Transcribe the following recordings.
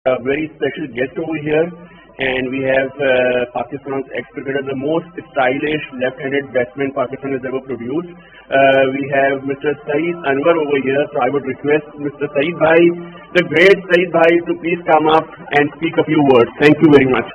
a very special guest over here, and we have Pakistan's ex-cricketer, the most stylish left-handed batsman Pakistan has ever produced. We have Mr. Saeed Anwar over here, so I would request Mr. Saeed Bhai, the great Saeed Bhai, to please come up and speak a few words. Thank you very much.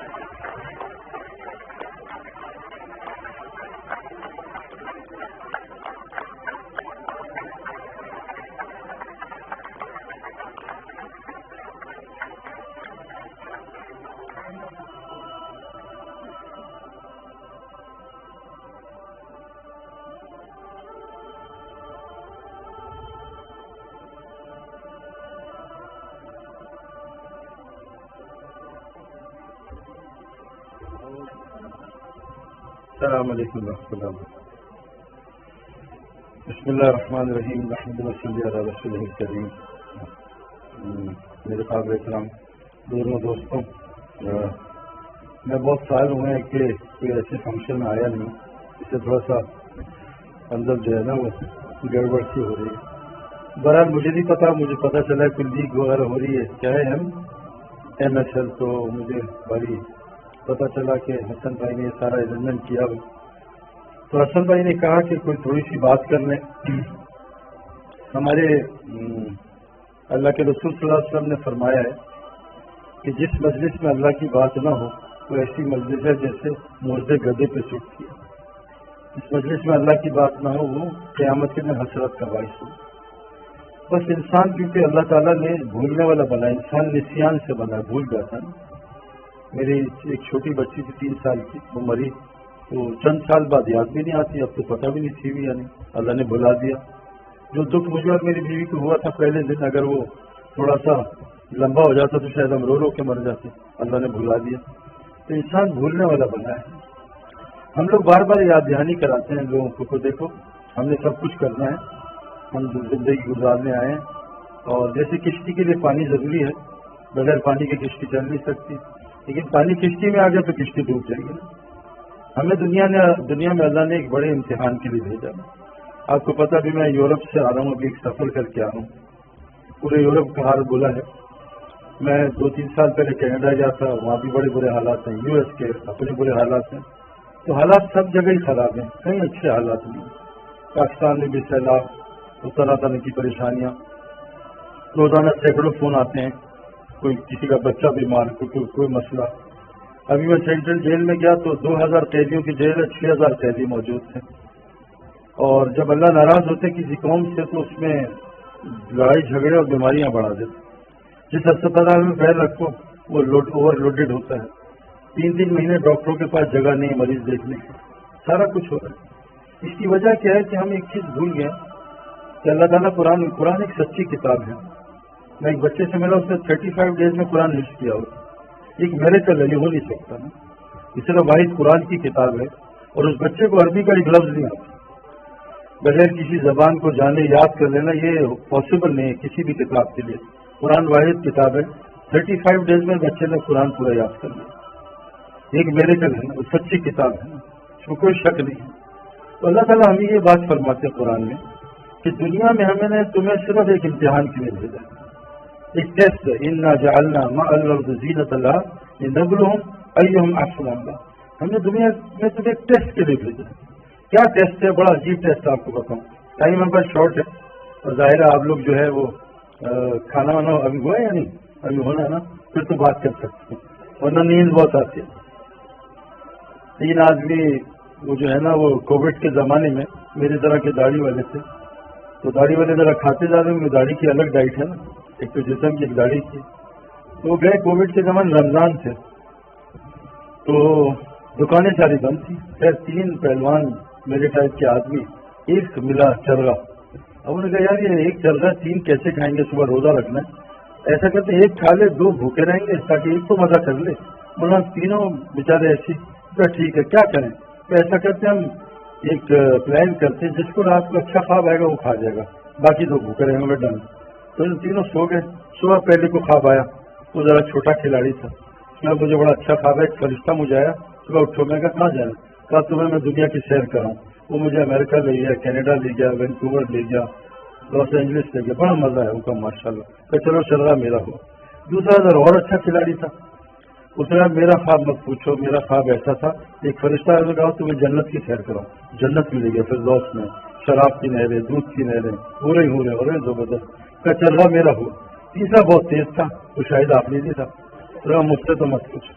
السلام علیکم ورحمۃ اللہ. بسم اللہ الرحمن الرحیم. الحمد للہ صلی اللہ علیہ وسلم الکریم. میرے قابل احترام دونوں دوستوں، میں بہت سال ہوئے ہیں کہ کوئی ایسے فنکشن میں آیا نہیں، اس سے تھوڑا سا اندر جو ہے نا وہ گڑبڑ سی ہو رہی ہے. بہرحال مجھے نہیں پتا، مجھے پتا چلا کہ لیگ وغیرہ ہو رہی ہے، چاہے ہم ایم ایس ایل، تو مجھے بڑی پتا چلا کہ حسن بھائی نے سارا ارینجمنٹ کیا ہو. تو حسن بھائی نے کہا کہ کوئی تھوڑی سی بات کر لیں. ہمارے اللہ کے رسول صلی اللہ علیہ وسلم نے فرمایا ہے کہ جس مجلس میں اللہ کی بات نہ ہو وہ ایسی مجلس ہے جیسے مردے گدے پہ سوکھتی ہے. جس مجلس میں اللہ کی بات نہ ہو وہ قیامت کے دن حسرت کا باعث ہو. بس انسان کیونکہ اللہ تعالیٰ نے بھولنے والا بنا، انسان نسیان سے بنا، بھول جاتا ہے. میری ایک چھوٹی بچی تھی 3 سال کی، وہ مری تو چند سال بعد یاد بھی نہیں آتی، اب تو پتہ بھی نہیں تھی بھی، یعنی اللہ نے بھلا دیا. جو دکھ مجھے اور میری بیوی کو ہوا تھا پہلے دن، اگر وہ تھوڑا سا لمبا ہو جاتا تو شاید ہم رو رو کے مر جاتے. اللہ نے بھلا دیا. تو انسان بھولنے والا بنا ہے. ہم لوگ بار بار یاد دہانی کراتے ہیں لوگوں کو دیکھو ہم نے سب کچھ کرنا ہے، ہم زندگی گزارنے آئے ہیں، اور جیسے کشتی کے لیے پانی ضروری ہے، بغیر پانی کی کشتی چل نہیں سکتی، لیکن پانی کشتی میں آ گیا تو کشتی ڈوب جائے گی. ہمیں دنیا میں اللہ نے ایک بڑے امتحان کے لیے بھیجا. آپ کو پتا بھی میں یورپ سے آ رہا ہوں، ابھی ایک سفر کر کے آ رہا ہوں. پورے یورپ کا حال بولا ہے. میں 2-3 سال پہلے کینیڈا گیا تھا، وہاں بھی بڑے برے حالات ہیں. یو ایس کے اپنے برے حالات ہیں. تو حالات سب جگہ ہی خراب ہیں، کہیں اچھے حالات نہیں. پاکستان میں بھی سیلاب، طرح طرح کی پریشانیاں، روزانہ سینکڑوں فون آتے ہیں، کوئی کسی کا بچہ بیمار، کوئی مسئلہ. ابھی میں سینٹرل جیل میں گیا تو 2000 قیدیوں کی جیل ہے، 6000 قیدی موجود تھے. اور جب اللہ ناراض ہوتے کسی قوم سے تو اس میں لڑائی جھگڑے اور بیماریاں بڑھا دیتے. جس ہسپتال میں پیر رکھو وہ اوور لوڈیڈ ہوتا ہے. 3 مہینے ڈاکٹروں کے پاس جگہ نہیں مریض دیکھنے کی. سارا کچھ ہو رہا ہے. اس کی وجہ کیا ہے کہ ہم ایک چیز بھول گئے کہ اللہ تعالیٰ قرآن ایک سچی کتاب ہے. میں ایک بچے سے ملا، اس نے 35 ڈیز میں قرآن لکھ کیا ہو. ایک میریکل ہے، یہ ہو نہیں سکتا نا. اس طرح واحد قرآن کی کتاب ہے، اور اس بچے کو عربی کا ایک لفظ نہیں آتا. بغیر کسی زبان کو جانے یاد کر لینا یہ پاسبل نہیں ہے کسی بھی کتاب کے لیے. قرآن واحد کتاب ہے. 35 ڈیز میں بچے نے قرآن پورا یاد کر لیا. ایک میریکل ہے نا، وہ سچی کتاب ہے نا، اس میں کوئی شک نہیں ہے. تو اللہ تعالیٰ ہمیں یہ بات فرماتے ہیں قرآن میں کہ دنیا میں ہمیں نے تمہیں صرف ایک امتحان کے لیے بھیجا، ایک ٹیسٹ. انا جعلنا مع الارض زینۃ اللہ لنبلوہم ایہم احسن عملا. ہم نے دنیا میں تمہیں ایک ٹیسٹ کے لیے بھیجا. کیا ٹیسٹ ہے؟ بڑا عجیب ٹیسٹ آپ کو بتاؤں. ٹائم ہمارا شارٹ ہے اور ظاہر ہے آپ لوگ جو ہے وہ کھانا وانا ابھی ہوا ہے یا نہیں؟ ابھی ہونا ہے نا، پھر تو بات کر سکتے ہیں، ورنہ نیند بہت آتی ہے. 3 آدمی وہ جو ہے نا وہ کووڈ کے زمانے میں میری طرح کے داڑھی والے تھے. تو داڑھی والے ذرا کھاتے جا رہے ہیں، داڑھی کی الگ ڈائٹ ہے نا، ایک تو جسم کی ایک داڑھی کی. تو وہ گئے کووڈ کے زمانے، رمضان تھے تو دکانیں ساری بند تھی. خیر 3 پہلوان میرے ٹائپ کے آدمی، ایک ملا چرغا. اب انہوں نے کہا یار یہ ایک چل رہا ہے، 3 کیسے کھائیں گے؟ صبح روزہ رکھنا ہے. ایسا کرتے ایک کھا لے، 2 بھوکے رہیں گے تاکہ ایک تو مزہ کر لے. بولا تینوں بیچارے ایسی. ٹھیک ہے کیا کریں؟ تو ایسا کرتے ہم ایک پلان کرتے ہیں، جس کو رات کو اچھا خواب آئے گا وہ کھا جائے گا، باقی 2 بھوکے رہیں گے. ڈن. تو ان تینوں سو گئے. صبح پہلے کو خواب آیا، وہ ذرا چھوٹا کھلاڑی تھا. مجھے بڑا اچھا خواب ہے، ایک فرشتہ مجھے آیا. صبح اٹھو، میں کہاں جانا؟ کہا تمہیں میں دنیا کی سیر کراؤں. وہ مجھے امریکہ لے گیا، کینیڈا لے گیا، وینکوور لے گیا، لاس اینجلس لے گیا. بڑا مزہ ہے ان کا ماشاء اللہ. کہ چلو چل رہا میرا ہو. دوسرا ادھر اور اچھا کھلاڑی تھا، اس نے میرا خواب مت پوچھو، میرا خواب ایسا تھا، ایک فرشتہ نے کہا تمہیں جنت کی سیر کراؤں، جنت ملے گی فردوس میں، شراب کی نہریں، دودھ کی نہریں، ہو رہے زبردست کا چل رہا میرا ہوا۔ تیسرا بہت تیز تھا، وہ شاید آپ نے تھا، مجھ سے تو مت پوچھو۔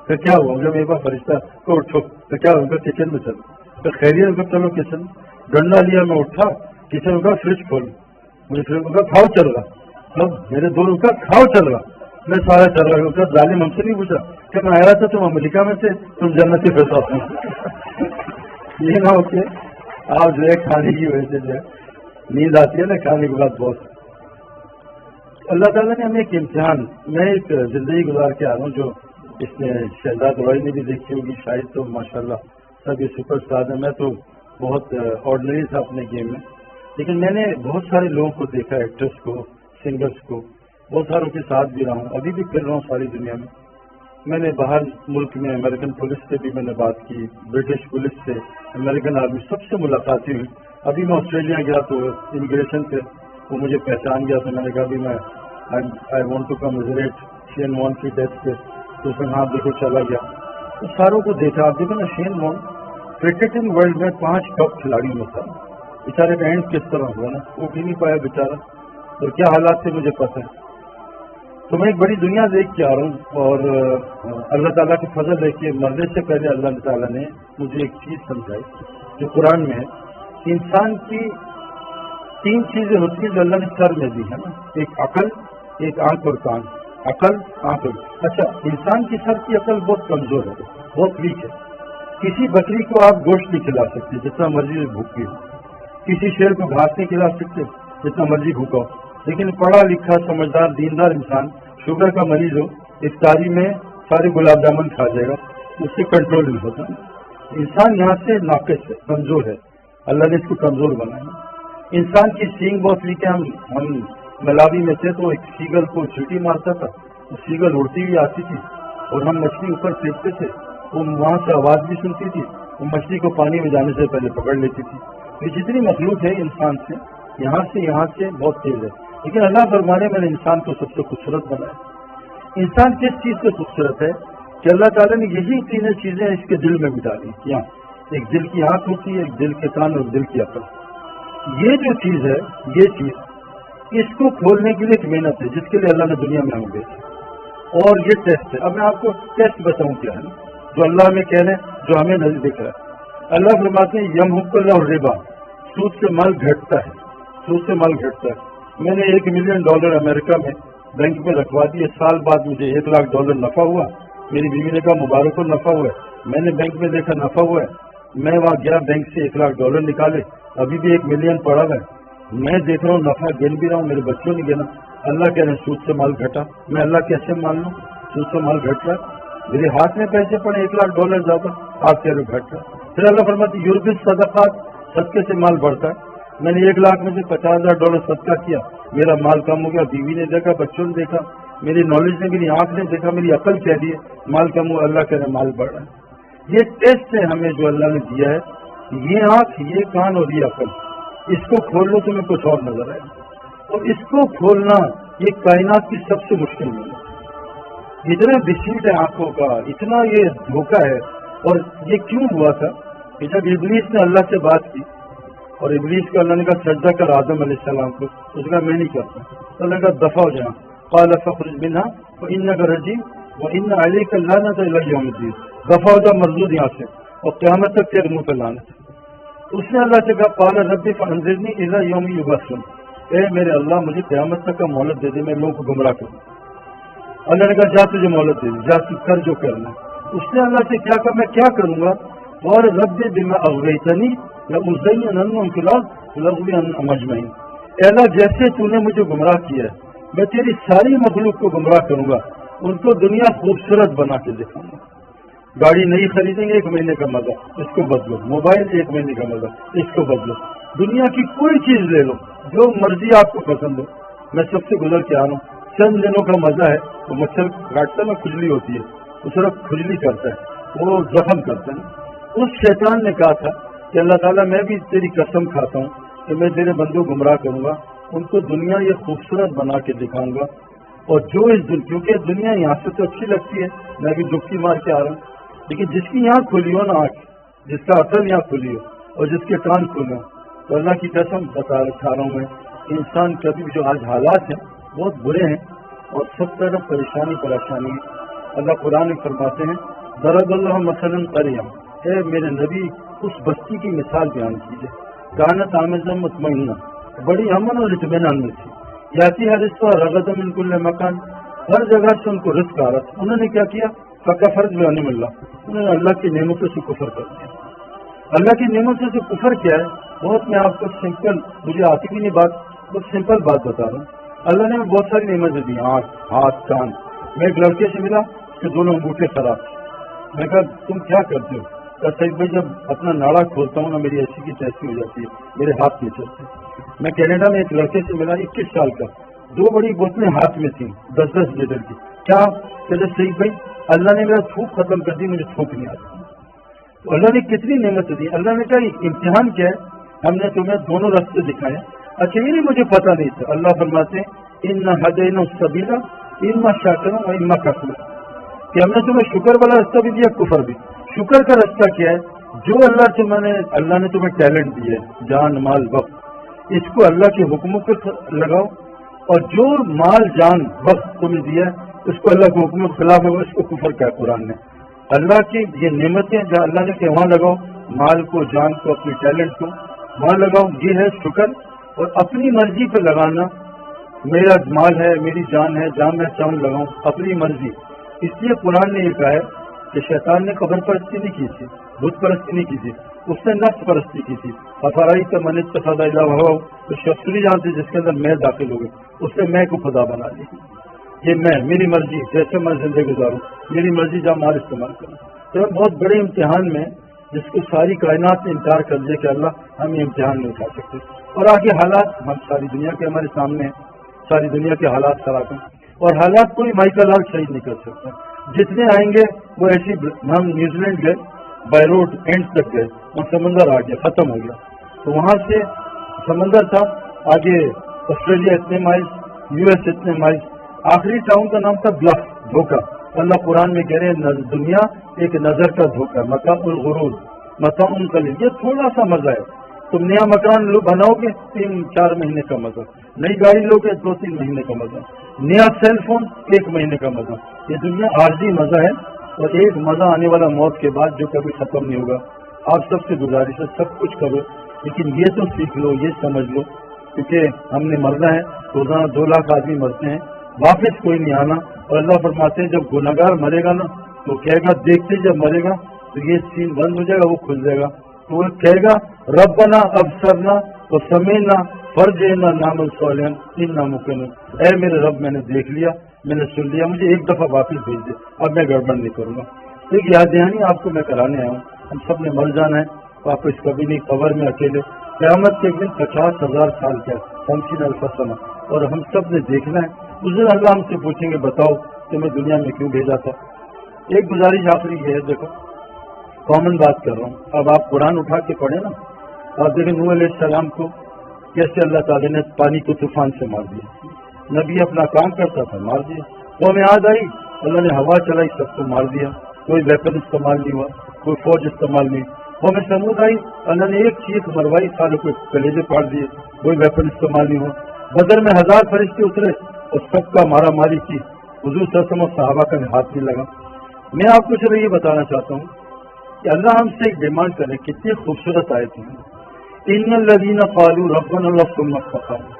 پھر کیا ہوا؟ جب ایک بار فرشتہ کو اٹھو تو کیا ہوگا؟ کچن میں چلو، پھر خیریت کو چلو کچن، ڈنڈا لیا میں اٹھا کچن کا، فریج کھولو، مجھے فریج کا کھاؤ چل رہا، اب میرے دونوں کا کھاؤ چل رہا، میں سارا چل رہا، ظالم ہم سے نہیں پوچھا کہ میں آیا تھا تم امریکہ میں سے، تم جنت کے پیسہ یہ نہ ہو کہ آپ جو ہے کھانے کی وجہ سے جو ہے نیند آتی ہے نا کھانے کے بعد بہت۔ اللہ تعالیٰ نے ہمیں ایک امتحان، میں ایک زندگی گزار کے آ رہا ہوں جو اس میں شہزاد روی نے بھی دیکھی ہوگی شاید، تو ماشاءاللہ سب یہ سپر اسٹار ہے، میں تو بہت آرڈنری تھا اپنے گیم میں، لیکن میں نے بہت سارے لوگوں کو دیکھا، ایکٹرس کو، سنگرس کو، بہت ساروں کے ساتھ بھی رہا ہوں، ابھی بھی پھر رہا ہوں ساری دنیا میں۔ میں نے باہر ملک میں امریکن پولیس سے بھی میں نے بات کی، برٹش پولیس سے، امریکن آرمی، سب سے ملاقاتیں ہوئی۔ ابھی میں آسٹریلیا گیا تو امیگریشن پہ وہ مجھے پہچان گیا، تو میں نے کہا بھی میں I want to come visit شین وان کی ڈیتھ پہ، تو اس نے ہاں دیکھو چلا گیا، تو ساروں کو دیکھا۔ آپ دیکھو نا شین وان کرکٹنگ ورلڈ میں 5 ٹاپ کھلاڑیوں میں تھا، بیچارے کا اینڈ کس طرح ہوا نا، وہ بھی نہیں پایا بیچارہ، اور کیا حالات تھے مجھے پتہ ہے۔ تو میں ایک بڑی دنیا دیکھ کے آ رہا ہوں، اور اللہ تعالیٰ کے فضل ہے کہ مرنے سے پہلے اللہ تعالیٰ نے مجھے ایک چیز سمجھائی جو قرآن میں ہے کہ انسان کی 3 چیزیں ہوتی ہیں جو اللہ نے سر میں دی ہے نا، ایک عقل، ایک آنکھ اور کان، عقل، آنکھ اور اچھا انسان کی سر کی عقل بہت کمزور ہے، بہت ویک ہے۔ کسی بکری کو آپ گوشت نہیں کھلا سکتے جتنا مرضی بھوکی ہو، کسی شیر کو گھاس نہیں کھلا سکتے جتنا مرضی بھوکا ہو، لیکن پڑھا لکھا سمجھدار دیندار انسان شوگر کا مریض ہو افطاری میں سارے گلاب جامن کھا جائے گا، اس سے کنٹرول نہیں ہوتا۔ انسان یہاں سے ناقص ہے، کمزور ہے، اللہ نے اس کو کمزور بنایا۔ انسان کی سینگ بہت ویک ہے۔ ہم ملاوی میں تھے تو ایک سیگل کو چیٹی مارتا تھا، وہ سیگل اڑتی ہوئی آتی تھی اور ہم مچھلی اوپر پھینکتے تھے، وہ وہاں سے آواز بھی سنتی تھی، وہ مچھلی کو پانی میں جانے سے پہلے پکڑ لیتی تھی۔ یہ جتنی مخلوق ہے انسان سے یہاں سے بہت تیز ہے، لیکن اللہ فرمانے میں نے انسان کو سب سے خوبصورت بنایا۔ انسان کس چیز سے خوبصورت ہے کہ اللہ تعالیٰ نے یہی 3 چیزیں اس کے دل میں بھی ڈالی، یہاں ایک دل کی آنکھ ہوتی ہے، ایک دل کے کان اور دل کی عقل۔ یہ جو چیز ہے، یہ چیز اس کو کھولنے کے لیے ایک محنت ہے جس کے لیے اللہ نے دنیا میں ہمیں بھیجا، اور یہ ٹیسٹ ہے۔ اب میں آپ کو ٹیسٹ بتاؤں کیا ہے جو اللہ ہمیں کہہ رہے ہیں، جو ہمیں نہیں دکھ رہا ہے۔ اللہ فرماتے ہیں یمحق اللہ الربا، سود سے مال گھٹتا ہے، سود سے مال گھٹتا ہے۔ میں نے $1 ملین امریکہ میں بینک میں رکھوا دیے، سال بعد مجھے $1 لاکھ نفع ہوا۔ میری بیوی نے کہا مبارک ہو، نفع ہوا ہے۔ میں نے بینک میں دیکھا نفع ہوا ہے، میں وہاں گیا بینک سے $1 لاکھ نکالے، ابھی بھی $1 ملین پڑا ہوا ہے۔ میں دیکھ رہا ہوں نفع گن بھی رہا ہوں، میرے بچوں نے گنا۔ اللہ کہہ رہے ہیں سود سے مال گھٹا، میں اللہ کیسے مان لوں؟ سود سے مال گھٹ رہا ہے، میرے ہاتھ میں پیسے پڑے $1 لاکھ زیادہ، آپ کہہ رہے گھٹ رہا ہے۔ پھر اللہ فرماتے یوربی صدقات، صدقے سے مال بڑھتا ہے۔ میں نے $1 لاکھ میں سے $50,000 صدقہ کیا، میرا مال کم ہو گیا، بیوی نے دیکھا، بچوں نے دیکھا، میری نالج نے، میری آنکھ نے دیکھا، میری عقل کہہ دی ہے مال کم ہوا، اللہ کہہ رہے مال بڑھ رہا ہے۔ یہ ٹیسٹ ہے ہمیں جو اللہ نے دیا ہے، یہ آنکھ، یہ کان اور یہ عقل، اس کو کھول لو تمہیں کچھ اور نظر آئے، اور اس کو کھولنا یہ کائنات کی سب سے مشکل ہے۔ اتنا ڈسیٹ ہے آنکھوں کا، اتنا یہ دھوکہ ہے۔ اور یہ کیوں ہوا تھا کہ جب ابلیس نے اللہ سے بات کی، اور ابلیس کو اللہ نے کہا سجدہ کر آدم علیہ السلام کو، اس نے کہا میں نہیں کرتا، تو اللہ نے کہا دفع ہو جائیں، قال فاخرج منها فإنك رجيم وإن عليك اللعنة إلى يوم الدين، دفع ہو جا مردود یہاں سے، اور قیامت تک تیرے منہ پہ لعنت۔ اس نے اللہ سے کہا قال رب فانظرني إلى يوم يبعثون، اے میرے اللہ مجھے قیامت تک کا مہلت دے دے، میں لوگوں کو گمراہ کروں۔ اللہ نے کہا جا تجھے مہلت دے دی، جا تو کر جو کرنا۔ اس نے اللہ سے کیا کہا میں کیا کروں گا؟ اور رب بما اغویتنی لأزینن فی الارض ولأغوینہم اجمعین، اے اللہ جیسے تو نے مجھے گمراہ کیا ہے میں تیری ساری مخلوق کو گمراہ کروں گا، ان کو دنیا خوبصورت بنا کے دکھاؤں گا۔ گاڑی نہیں خریدیں گے 1 مہینے کا مزہ، اس کو بدلو، موبائل 1 مہینے کا مزہ، اس کو بدلو، دنیا کی کوئی چیز لے لو جو مرضی آپ کو پسند ہو۔ میں سب سے گزر کے آ رہا ہوں، چند دنوں کا مزہ ہے، وہ مچھر کاٹتا ہے نا، کھجلی ہوتی ہے، وہ صرف کھجلی کرتا ہے، وہ زخم کرتا ہے۔ اس شیطان نے کہا تھا کہ اللہ تعالیٰ میں بھی تیری قسم کھاتا ہوں کہ میں تیرے بندوں گمراہ کروں گا، ان کو دنیا یہ خوبصورت بنا کے دکھاؤں گا، اور جو کیونکہ دنیا یہاں سے تو اچھی لگتی ہے، میں بھی ڈبکی مار کے آ رہا ہوں، لیکن جس کی یہاں کھلی ہو نا آنکھ، جس کا عقل یہاں کھلی ہو اور جس کے کان کھلے ہو، تو اللہ کی قسم بتا رہا ہوں میں، انسان کبھی جو آج حالات ہیں بہت برے ہیں اور سب طرف پریشانی ہے۔ اللہ قرآن میں فرماتے ہیں ضرب اللہ مثلا قریہ، اے میرے نبی اس بستی کی مثال بیان کیجیے، کانت آمنہ مطمئنہ، بڑی امن اور اطمینان میں تھی، یاتی رزقا رغدا من کل مکان، ہر جگہ سے ان کو رزق آ رہا تھا۔ انہوں نے کیا کیا؟ فکفرت بانعم اللہ، انہوں نے اللہ کی نعمتوں سے کفر کر دیا۔ اللہ کی نعمتوں سے کفر کیا ہے؟ بہت میں آپ کو سمپل، مجھے آتی بھی نہیں بات، بہت سمپل بات بتا رہا ہوں۔ اللہ نے بہت ساری نعمتیں دی، آنکھ، ہاتھ، کان۔ میں ایک لڑکے سے ملا کہ دونوں انگوٹھے خراب تھے، میں کہا تم کیا کرتے ہو؟ کہ سید بھائی جب اپنا ناڑا کھولتا ہوں نا میری ایسی کی تیسی ہو جاتی ہے، میرے ہاتھ نہیں چلتے۔ میں کینیڈا میں ایک لڑکے سے ملا 21 سال کا، 2 بڑی بوتلیں ہاتھ میں تھیں 10-10 لیٹر کی۔ کیا کہتے سید بھائی اللہ نے میرا تھوک ختم کر دی، مجھے تھوک نہیں آتا۔ تو اللہ نے کتنی نعمتیں دی۔ اللہ نے کہا امتحان کیا ہے؟ ہم نے تمہیں دونوں راستے دکھائے۔ اچھا یہ نہیں مجھے پتا نہیں تھا۔ اللہ فرماتے ہیں ان ہدینا السبیل اما شاکرا و اما کفورا، کہ ہم نے تمہیں شکر والا راستہ بھی دیا، کفر بھی۔ شکر کا راستہ کیا ہے؟ جو اللہ نے تمہیں ٹیلنٹ دیا ہے، جان مال وقت، اس کو اللہ کے حکموں پہ لگاؤ، اور جو مال جان وقت تمہیں دیا ہے اس کو اللہ کے حکموں کے خلاف ہے، اس کو کفر کیا قرآن نے۔ اللہ کی یہ نعمتیں جو اللہ نے کہ وہاں لگاؤ، مال کو، جان کو، اپنے ٹیلنٹ کو وہاں لگاؤ، یہ ہے شکر۔ اور اپنی مرضی پہ لگانا، میرا مال ہے، میری جان ہے، جہاں میں چاہوں لگاؤں، اپنی مرضی۔ اس لیے قرآن نے یہ کہا ہے کہ شیطان نے قبر پرستی نہیں کی تھی، بت پرستی نہیں کی تھی، اس نے نفس پرستی کی تھی۔ افرائی کا من اتخذ الہ ہوا، تو شخص نہیں جانتے جس کے اندر میں داخل ہو گئی، اس نے میں کو خدا بنا لی۔ یہ میں، میری مرضی، جیسے میں زندگی گزاروں، میری مرضی جہاں مال استعمال کروں۔ تو بہت بڑے امتحان میں جس کو ساری کائنات نے انکار کر دیا کہ اللہ ہم یہ امتحان نہیں اٹھا سکتے، اور آگے حالات ہم ساری دنیا کے ہمارے سامنے ہیں، ساری دنیا کے حالات خراب ہیں، اور حالات کوئی مائیکل آرٹ صحیح نہیں کر سکتا۔ جتنے آئیں گے وہ ایسی، ہم نیوزی لینڈ گئے، بائی روڈ اینڈ تک گئے، وہاں سمندر آ گیا، ختم ہو گیا، تو وہاں سے سمندر تھا، آگے آسٹریلیا اتنے مائل، یو ایس اتنے مائل، آخری ٹاؤن کا نام تھا بلف، دھوکہ۔ اللہ قرآن میں کہہ رہے ہیں دنیا ایک نظر کا دھوکہ، متاع الغرور، متاع قلیل، یہ تھوڑا سا مزہ ہے۔ تم نیا مکان بناؤ گے 3-4 مہینے کا مزہ، نئی گاڑی لو گے 2-3 مہینے کا مزہ، نیا سیل فون 1 مہینے کا مزہ۔ یہ دنیا عارضی مزہ ہے، اور ایک مزہ آنے والا موت کے بعد جو کبھی ختم نہیں ہوگا۔ آپ سب سے گزارش ہے سب کچھ کرو، لیکن یہ تو سیکھ لو، یہ سمجھ لو، کیونکہ ہم نے مرنا ہے، روزانہ 2 لاکھ آدمی مرتے ہیں، واپس کوئی نہیں آنا۔ اور اللہ فرماتے ہیں جب گناہگار مرے گا نا تو کہے گا، دیکھتے جب مرے گا تو یہ سین بند ہو جائے گا، وہ کھل جائے گا، تو وہ کہے گا ربنا ابصرنا وسمعنا فرجعنا نعمل صالحا انا موقنون، اے میرے رب میں نے دیکھ لیا، میں نے سن لیا، مجھے ایک دفعہ واپس بھیج دے، اب میں گڑبڑ نہیں کروں گا۔ ایک یاد دہانی آپ کو میں کرانے آیا ہوں، ہم سب نے مر جانا ہے، واپس کبھی نہیں، قبر میں اکیلے، قیامت کے دن 50,000 سال کا 50,000 سنہ، اور ہم سب نے دیکھنا ہے۔ اس دن اللہ ہم سے پوچھیں گے بتاؤ تمہیں دنیا میں کیوں بھیجا تھا۔ ایک گزارش آخری یہ ہے، دیکھو کامن بات کر رہا ہوں، اب آپ قرآن اٹھا کے پڑھیں نا، آپ دیکھیں نوح علیہ السلام کو کیسے اللہ تعالیٰ نے پانی کو طوفان سے مار دیا، نبی اپنا کام کرتا تھا، مار دیا۔ قوم عاد آئی، اللہ نے ہوا چلائی، سب کو مار دیا، کوئی ویپن استعمال نہیں ہوا، کوئی فوج استعمال نہیں۔ قوم سمود آئی، اللہ نے ایک چیخ مروائی، سالوں کو کلیجے پاڑ دیے، کوئی ویپن استعمال نہیں ہوا۔ بدر میں 1000 فرشتے اترے اور سب کا مارا ماری کی، حضور صلی اللہ علیہ وسلم اور صحابہ کا ہاتھ نہیں لگا۔ میں آپ کو صرف یہ بتانا چاہتا ہوں کہ اللہ ہم سے ایک ڈیمانڈ کرے، کتنی خوبصورت آیت ہے، ان الذین قالوا ربنا اللہ ثم استقاموا،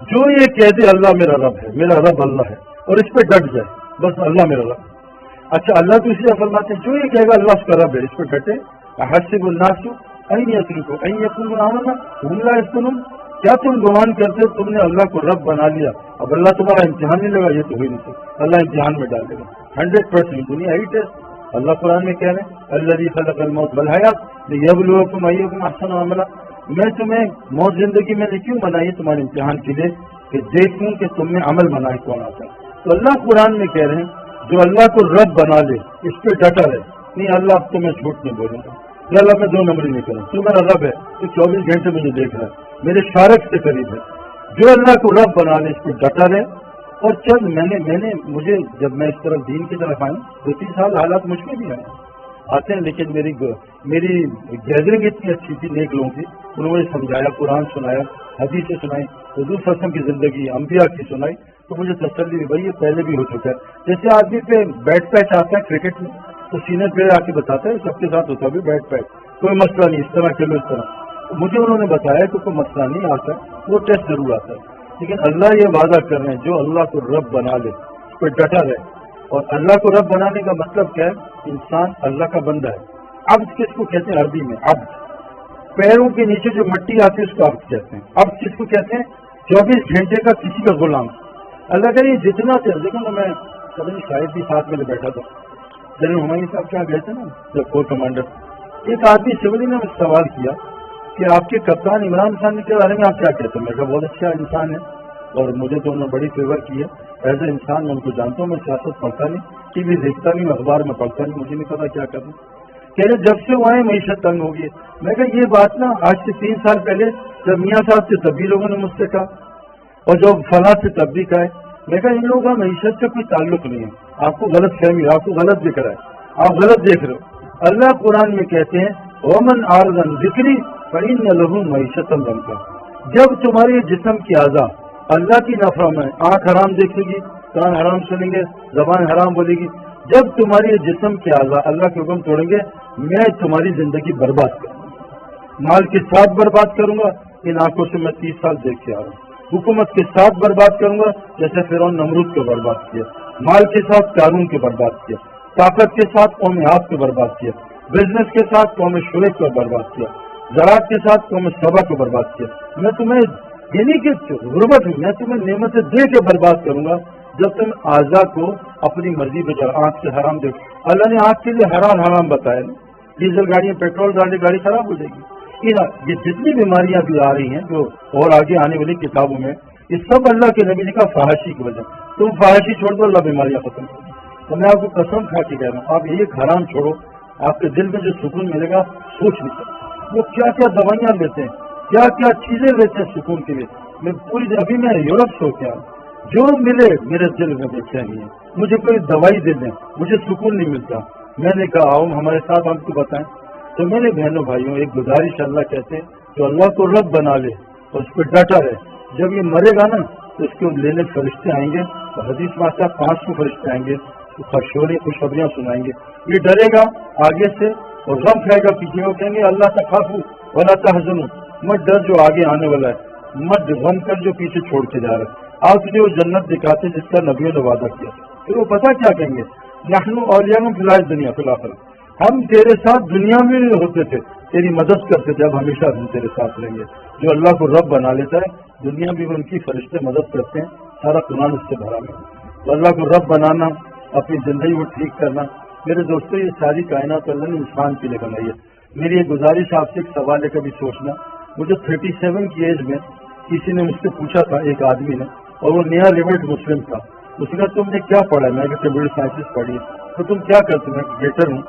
جو یہ کہہ دے اللہ میرا رب ہے، میرا رب اللہ ہے، اور اس پہ ڈٹ جائے، بس اللہ میرا رب۔ اچھا اللہ تو اس لیے فرماتے ہیں جو یہ کہے گا اللہ اس کا رب ہے، اس پہ ڈٹے۔ احسب الناس ان یترکوا ان یقولوا آمنا وهم لا یفتنون، کیا تم گمان کرتے ہو تم نے اللہ کو رب بنا لیا، اب اللہ تمہارا امتحان نہیں لگا؟ یہ تو ہوئی نہیں سکتا، اللہ امتحان میں ڈال دے گا 100%۔ دنیا ہی ٹیسٹ، اللہ قرآن میں کہہ رہے ہیں الذی خلق الموت والحیات لیبلوکم ایکم احسن عملا، میں تمہیں موت زندگی میں نے کیوں بنائی ہے؟ تمہارے امتحان کے لیے، کہ دیکھوں کہ تم نے عمل بنائے کون آتا ہے۔ تو اللہ قرآن میں کہہ رہے ہیں جو اللہ کو رب بنا لے اس پہ ڈٹا رہے، نہیں اللہ اب تو میں جھوٹ نہیں بولوں گا، یا اللہ میں 2 نمبری نہیں کروں، تو میرا رب ہے، تو 24 گھنٹے مجھے دیکھ رہا ہے، میرے شارک سے قریب ہے۔ جو اللہ کو رب بنا لے اس پہ ڈٹا رہے، اور چند مجھے جب میں اس طرف دین کی طرف آئوں 2-3 سال حالات مجھ میں بھی آتے ہیں، لیکن میری گیدرنگ اتنی اچھی تھی نیک لوگوں کی، انہوں نے سمجھایا، قرآن سنایا، حدیثیں سنائی، حضور صلی اللہ علیہ وسلم کی زندگی، انبیاء کی سنائی، تو مجھے تسلی ہوئی بھائی یہ پہلے بھی ہو چکا ہے۔ جیسے آدمی پہ بیٹ پیچ آتا ہے کرکٹ میں تو سینئر پلیئر آ کے بتاتا ہے سب کے ساتھ ہوتا بھی بیٹ پیچ، کوئی مسئلہ نہیں، اس طرح چلو اس طرح۔ مجھے انہوں نے بتایا کہ کوئی مسئلہ نہیں آتا، وہ ٹیسٹ ضرور آتا ہے، لیکن اللہ یہ وعدہ کر رہے ہیں جو اللہ کو رب بنا لے اس پہ ڈٹا رہے۔ اور اللہ کو رب بنانے کا مطلب کیا ہے؟ انسان اللہ کا بندہ ہے۔ عبد کس کو کہتے ہیں عربی میں؟ عبد، پیروں کے نیچے جو مٹی آتی ہے اس کو عبد کہتے ہیں۔ عبد کس کو کہتے ہیں؟ 24 گھنٹے کا کسی کا غلام۔ اللہ کہ جتنا دیکھو نا، میں کبھی شاید بھی ساتھ میں بیٹھا تھا، جنرل ہمایوں صاحب کیا گئے تھے نا جب کور کمانڈر، ایک آدمی سولی نے مجھ سوال کیا کہ آپ کے کپتان عمران خان کے بارے میں آپ کیا کہتے ہیں؟ میں کہا بہت اچھا انسان ہے اور مجھے تو انہوں نے بڑی فیور کی ہے، ایز اے انسان میں ان کو جانتا ہوں، میں سیاست پڑھتا نہیں، ٹی وی دیکھتا نہیں، اخبار میں پڑھتا نہیں، مجھے نہیں پتا کیا کرنا۔ کہہ رہے جب سے وہ آئے معیشت تنگ ہوگی۔ میں کہا یہ بات نا آج سے 3 سال پہلے جب میاں صاحب سے تب بھی لوگوں نے مجھ سے کہا، اور جب فلاں سے تب بھی کہا ہے۔ میں کہا ان لوگوں کا معیشت سے کوئی تعلق نہیں ہے، آپ کو غلط فہمی، آپ کو غلط دکھ رہا ہے، آپ غلط دیکھ رہے ہو۔ اللہ قرآن میں کہتے ہیں ومن اعرض عن ذکری فإن له معیشۃ ضنکا۔ جب تمہارے جسم کی اعضاء اللہ کی نافرمانی، آنکھ حرام دیکھے گی، کان حرام سنیں گے، زبان حرام بولے گی، جب تمہاری جسم کے اعضاء اللہ کے حکم توڑیں گے میں تمہاری زندگی برباد کروں گا، مال کے ساتھ برباد کروں گا، ان آنکھوں سے میں 30 سال دیکھ کے آ رہا ہوں، حکومت کے ساتھ برباد کروں گا جیسے فرعون نمرود کو برباد کیا، مال کے ساتھ قارون کو برباد کیا، طاقت کے ساتھ قوم عاد کو برباد کیا، بزنس کے ساتھ قوم شعیب کو برباد کیا، زراعت کے ساتھ قوم سبا کو برباد کیا۔ میں تمہیں یہ نہیں کہ غربت ہوں، میں تمہیں نعمتیں دے کے برباد کروں گا جب تم اعضاء کو اپنی مرضی پہ چلا۔ آنکھ سے حرام دیکھ، اللہ نے آنکھ کے لیے حرام بتایا نا، ڈیزل گاڑیاں پیٹرول ڈالنے گاڑی خراب ہو جائے گی۔ یہ جتنی بیماریاں بھی آ رہی ہیں جو اور آگے آنے والی کتابوں میں، یہ سب اللہ کے نبی کا فحاشی کی وجہ۔ تم فحاشی چھوڑ دو اللہ بیماریاں ختم کر دو۔ تو میں آپ کو قسم کھا کے کہہ رہا ہوں، آپ ایک حرام چھوڑو، آپ کے دل میں جو سکون ملے گا سوچ نہیں سکتے۔ وہ کیا کیا دوائیاں لیتے ہیں، کیا کیا چیزیں لیتے ہیں سکون کے لیے۔ میں ابھی میں یورپ سے ہو کے آیا، جو ملے میرے دل میں بے چینی ہے، مجھے کوئی دوائی دے دیں مجھے سکون نہیں ملتا۔ میں نے کہا آؤ ہمارے ساتھ ہم کو بتائیں۔ تو میرے بہنوں بھائیوں ایک گزارش اللہ کہتے ہیں جو اللہ کو رب بنا لے اور اس پہ ڈٹا رہے، جب یہ مرے گا نا تو اس کو لینے فرشتے آئیں گے، تو حدیث میں آتا ہے 500 فرشتے آئیں گے، خوشخبریاں سنائیں گے۔ یہ ڈرے گا آگے سے اور غم کھائے گا پیچھے، وہ کہیں گے اللہ تخافوا ولا تحزنوا، مت ڈر جو آگے آنے والا ہے، مت غم کر جو پیچھے چھوڑ کے جا رہا ہے۔ آپ تجھے وہ جنت دکھاتے جس کا نبیوں نے وعدہ کیا۔ پھر وہ پتہ کیا کہیں گے، نحن اولیاءکم فی الحیاۃ الدنیا فی الآخرہ، ہم تیرے ساتھ دنیا میں بھی ہوتے تھے، تیری مدد کرتے تھے، اب ہمیشہ ہم تیرے ساتھ رہیں گے۔ جو اللہ کو رب بنا لیتا ہے دنیا بھی ان کی فرشتے مدد کرتے ہیں، سارا قرآن اس سے بھرا ہے۔ تو اللہ کو رب بنانا، اپنی زندگی کو ٹھیک کرنا، میرے دوستوں یہ ساری کائنات اللہ نے انسان کے لیے بنائی ہے۔ میری ایک گزارش آپ سے ایک سوال ہے کبھی سوچنا، مجھے 37 کی ایج میں کسی نے مجھ سے پوچھا تھا، ایک آدمی نے، اور وہ نیا ریوٹ مسلم تھا، اس نے کہا تم نے کیا پڑھا ہے؟ میں نے کمپیوٹر سائنسز پڑھی ہے۔ تو تم کیا کرتے؟ میں کرکٹر ہوں۔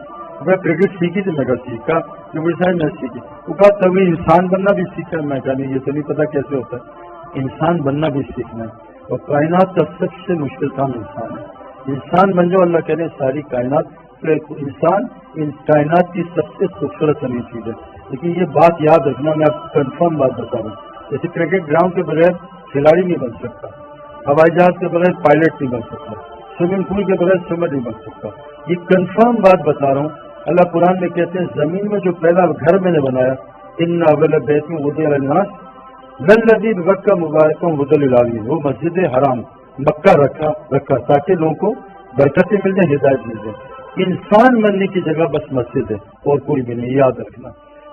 میں کرکٹ سیکھی تھی، میں کہا سیکھا، کمپیوٹر سائنس میں سیکھی۔ وہ کہا تبھی انسان بننا بھی سیکھا۔ میں کہا نہیں، یہ تو نہیں پتا کیسے ہوتا ہے، انسان بننا بھی سیکھنا ہے، اور کائنات کا سب سے مشکل کام انسان ہے۔ انسان بن جاؤ، اللہ کہنے ساری کائنات، انسان ان کائنات کی سب سے خوبصورت ترین چیز ہے۔ لیکن یہ بات یاد رکھنا، میں آپ کو کنفرم بات بتا رہا ہوں، جیسے کرکٹ گراؤنڈ کے بغیر کھلاڑی نہیں بن سکتا، ہوائی جہاز کے بغیر پائلٹ نہیں بن سکتا، سوئمنگ پول کے بغیر سوئمر نہیں بن سکتا۔ یہ کنفرم بات بتا رہا ہوں۔ اللہ قرآن میں کہتے ہیں زمین میں جو پہلا گھر میں نے بنایا، ان اول بیت وضع للناس للذی ببکہ مبارک ہدی للعالمین، وہ مسجد حرام مکہ رکھا تاکہ لوگوں کو برکتیں مل جائیں، ہدایت مل جائے۔ انسان بننے کی جگہ بس مسجد ہے اور کوئی بھی نہیں، یاد رکھنا۔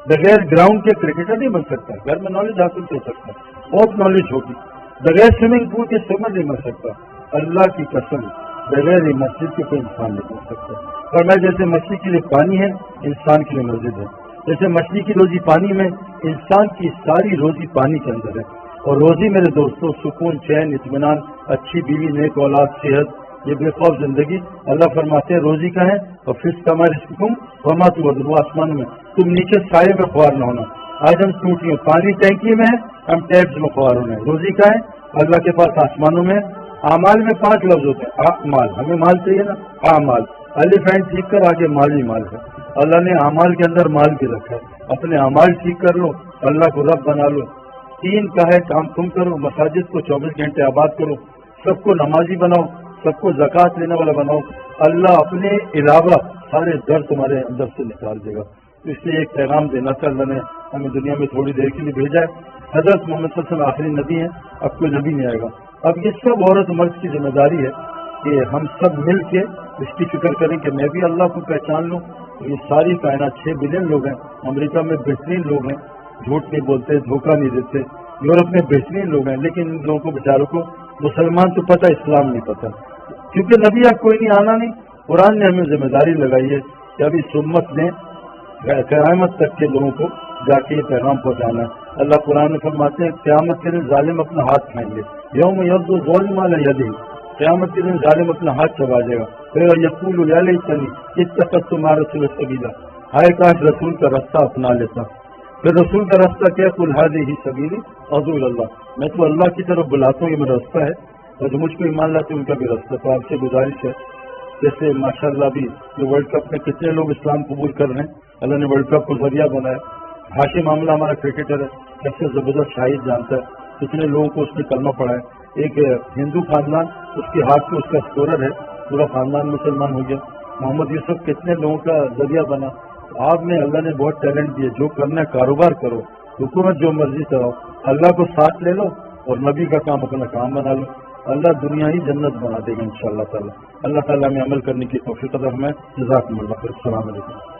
بغیر گراؤنڈ کے کرکٹر نہیں بن سکتا، گھر میں نالج حاصل کر سکتا، بہت نالج ہوگی۔ بغیر سوئمنگ پول کے سوئمر نہیں بن سکتا۔ اللہ کی قسم بغیر مسجد کے کوئی انسان نہیں بن سکتا۔ اور میں جیسے مچھلی کے لیے پانی ہے، انسان کے لیے مسجد ہے، جیسے مچھلی کی روزی پانی میں، انسان کی ساری روزی پانی کے اندر ہے۔ اور روزی میرے دوستوں سکون، چین، اطمینان، اچھی بیوی، نیک اولاد، صحت، یہ بے خوف زندگی، اللہ فرماتے ہیں روزی کا ہے اور فس کا رزقکم وما توعدون، وہ آسمان میں، تم نیچے سائے میں خوار نہ ہونا۔ آج ہم ٹوٹیاں، پانی ٹینکی میں ہے، ہم ٹیپس میں خوار ہونا ہے۔ روزی کا ہے اللہ کے پاس آسمانوں میں، اعمال میں 5 لفظ ہوتے ہیں. مال، ہمیں مال چاہیے نا. اعمال، الف عین ٹھیک کر آگے مال ہی مال ہے. اللہ نے اعمال کے اندر مال بھی رکھا ہے. اپنے اعمال ٹھیک کر لو، اللہ کو رب بنا لو. 3 کا ہے کام تم کرو، مساجد کو 24 گھنٹے آباد کرو، سب کو نمازی بناؤ، سب کو زکوٰۃ لینے والا بناؤ. اللہ اپنے علاوہ سارے در تمہارے اندر سے نکال دے گا. اس لیے ایک پیغام دینا تھا. اللہ نے ہمیں دنیا میں تھوڑی دیر کے لیے بھیجا ہے. حضرت محمد صلی اللہ علیہ وسلم آخری نبی ہیں، اب کوئی نبی نہیں آئے گا. اب یہ سب عورت مرد کی ذمہ داری ہے کہ ہم سب مل کے اس کی فکر کریں کہ میں بھی اللہ کو پہچان لوں. یہ ساری کائنات 6 بلین لوگ ہیں. امریکہ میں بہترین لوگ ہیں، جھوٹ نہیں بولتے، دھوکہ نہیں دیتے. یورپ میں بہترین لوگ ہیں، لیکن ان لوگوں کو بیچاروں کو مسلمان تو پتہ، اسلام نہیں پتہ، کیونکہ نبی اب کوئی نہیں آنا نہیں. قرآن نے ہمیں ذمہ داری لگائی ہے کہ ابھی سمت نے قیامت تک کے لوگوں کو جا کے یہ پیغام پہنچانا ہے. اللہ قرآن میں فرماتے ہیں قیامت کے دن ظالم اپنا ہاتھ کھائیں گے. یوم یبدو الظالم علی یدیہ، قیامت کے دن ظالم اپنا ہاتھ چبا جائے گا. پھر یقول یا لیتنی اتخذت مع رسول سبیلا، ہائے کاش رسول کا راستہ اپنا لیتا. پھر رسول کا راستہ کیا؟ قل ھذہ سبیلی ادعو الی اللہ، میں تو اللہ کی طرف بلاتا ہوں، یہ میرا راستہ ہے، اور جو مجھ کو ایمان لاتے ہیں ان کا بھی راستہ. تو آپ سے گزارش ہے، جیسے ماشاء اللہ بھی یہ ورلڈ کپ میں کتنے لوگ اسلام قبول کر رہے ہیں. اللہ نے ورلڈ کپ کو ذریعہ بنایا. ہاشم معاملہ ہمارا کرکٹر ہے، کیسے زبردست شاہد جانتا ہے، کتنے لوگوں کو اس نے کلمہ پڑھا ہے. ایک ہندو خاندان، اس کے ہاتھ میں اس کا اسکورر ہے، پورا خاندان مسلمان ہو گیا. محمد یوسف کتنے لوگوں کا ذریعہ بنا. آپ میں اللہ نے بہت ٹیلنٹ دیا. جو کرنا ہے کاروبار کرو، حکومت جو مرضی چلاؤ، اللہ کو ساتھ لے لو اور نبی کا کام اپنا کام بنا لو. اللہ دنیا ہی جنت بنا دے گا انشاءاللہ تعالی. اللہ تعالیٰ میں عمل کرنے کی توفیق عطا فرمائے. جزاکم اللہ خیر. السلام علیکم.